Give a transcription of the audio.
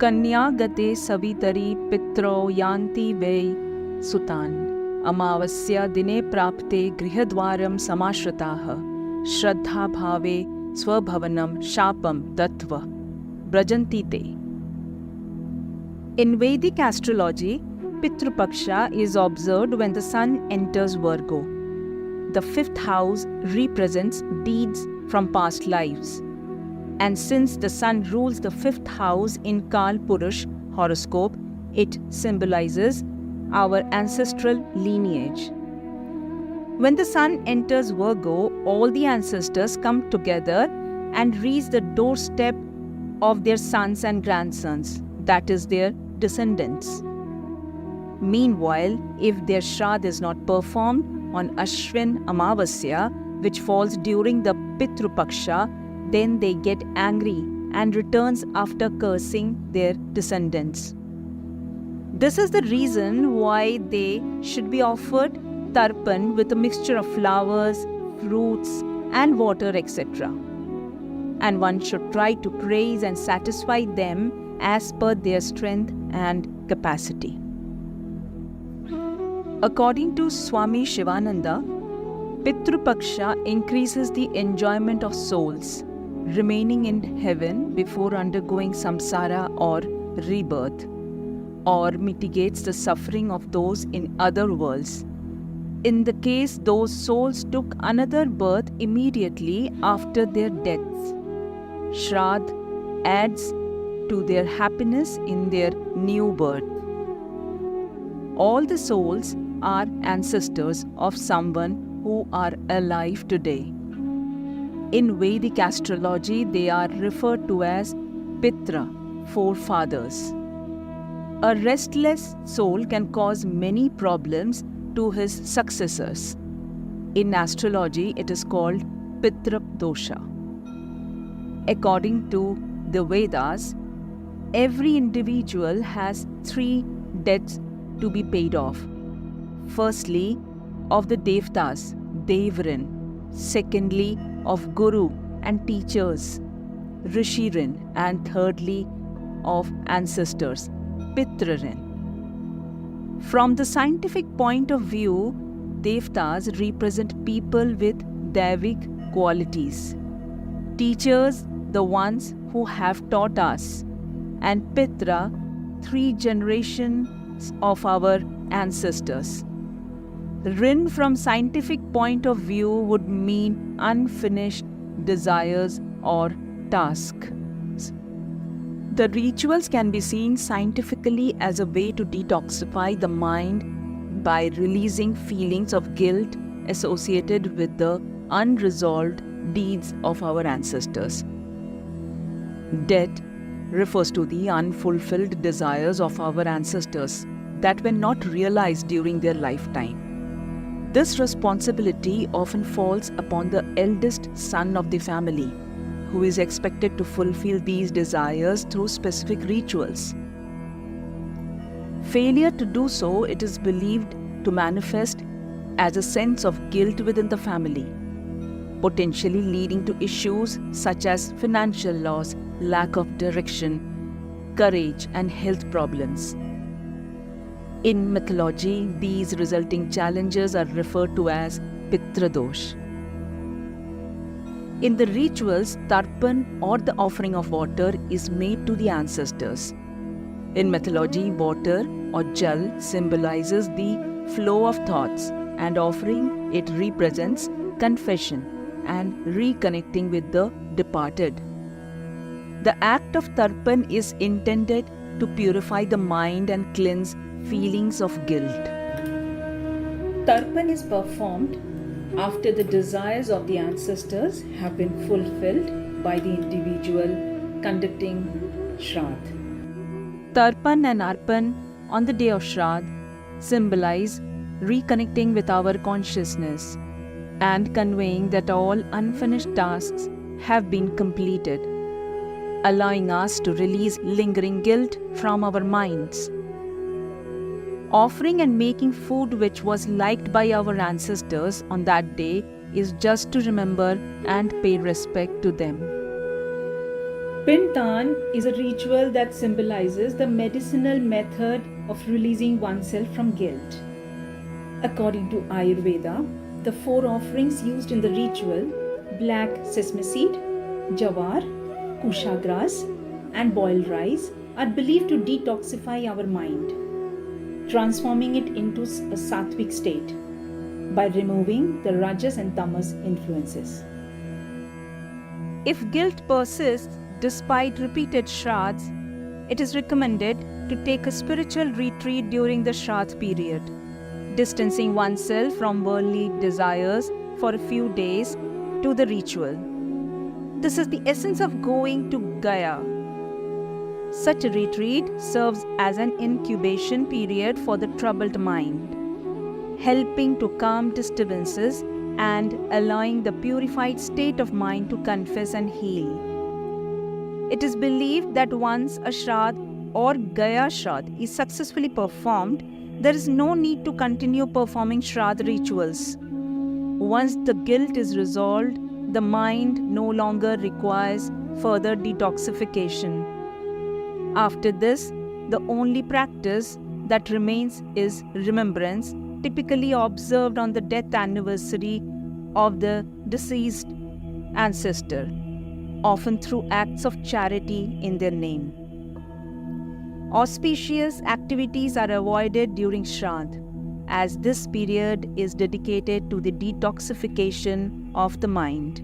कन्यागते सवितरि पित्रो यान्ति वै सुतान् अमावस्या दिने प्राप्ते गृहद्वारं समाश्रिताः श्रद्धाभावे स्वभवनं शापं दत्वा ब्रजन्ति ते. In Vedic astrology, Pitra Paksha is observed when the sun enters Virgo. The fifth house represents deeds from past lives. And since the sun rules the fifth house in Kal Purush horoscope, it symbolizes our ancestral lineage. When the sun enters Virgo, all the ancestors come together and reach the doorstep of their sons and grandsons, that is, their descendants. Meanwhile, if their Shradh is not performed on Ashwin Amavasya, which falls during the Pitru Paksha, then they get angry and returns after cursing their descendants. This is the reason why they should be offered tarpan with a mixture of flowers, fruits and water, etc. And one should try to praise and satisfy them as per their strength and capacity. According to Swami Shivananda, Pitru Paksha increases the enjoyment of souls remaining in heaven before undergoing samsara or rebirth, or mitigates the suffering of those in other worlds. In the case those souls took another birth immediately after their deaths, Shradh adds to their happiness in their new birth. All the souls are ancestors of someone who are alive today. In Vedic astrology, they are referred to as Pitra, forefathers. A restless soul can cause many problems to his successors. In astrology, it is called PITRA Dosha. According to the Vedas, every individual has 3 debts to be paid off. Firstly, of the Devtas, Devrin. Secondly, of Guru and teachers, Rishirin. And thirdly, of ancestors, Pitrarin. From the scientific point of view, Devtas represent people with Devic qualities. Teachers, the ones who have taught us, and Pitra, 3 generations of our ancestors. Rin from scientific point of view would mean unfinished desires or tasks. The rituals can be seen scientifically as a way to detoxify the mind by releasing feelings of guilt associated with the unresolved deeds of our ancestors. Debt refers to the unfulfilled desires of our ancestors that were not realized during their lifetime. This responsibility often falls upon the eldest son of the family, who is expected to fulfill these desires through specific rituals. Failure to do so, it is believed to manifest as a sense of guilt within the family, potentially leading to issues such as financial loss, lack of direction, courage, and health problems. In mythology, these resulting challenges are referred to as PITRA DOSH. In the rituals, tarpan or the offering of water is made to the ancestors. In mythology, water or jal symbolizes the flow of thoughts, and offering it represents confession and reconnecting with the departed. The act of tarpan is intended to purify the mind and cleanse feelings of guilt. Tarpan is performed after the desires of the ancestors have been fulfilled by the individual conducting Shradh. Tarpan and Arpan on the day of Shradh symbolize reconnecting with our consciousness and conveying that all unfinished tasks have been completed, allowing us to release lingering guilt from our minds. Offering and making food which was liked by our ancestors on that day is just to remember and pay respect to them. Pintan is a ritual that symbolizes the medicinal method of releasing oneself from guilt. According to Ayurveda, the 4 offerings used in the ritual, black sesame seed, jawar, kusha grass, and boiled rice, are believed to detoxify our mind, transforming it into a sattvic state by removing the rajas and tamas influences. If guilt persists despite repeated shraddhs, it is recommended to take a spiritual retreat during the shraddh period, distancing oneself from worldly desires for a few days to the ritual. This is the essence of going to Gaya. Such a retreat serves as an incubation period for the troubled mind, helping to calm disturbances and allowing the purified state of mind to confess and heal. It is believed that once a Shraddh or Gaya Shraddh is successfully performed, there is no need to continue performing Shraddh rituals. Once the guilt is resolved, the mind no longer requires further detoxification. After this, the only practice that remains is remembrance, typically observed on the death anniversary of the deceased ancestor, often through acts of charity in their name. Auspicious activities are avoided during Shraddh, as this period is dedicated to the detoxification of the mind.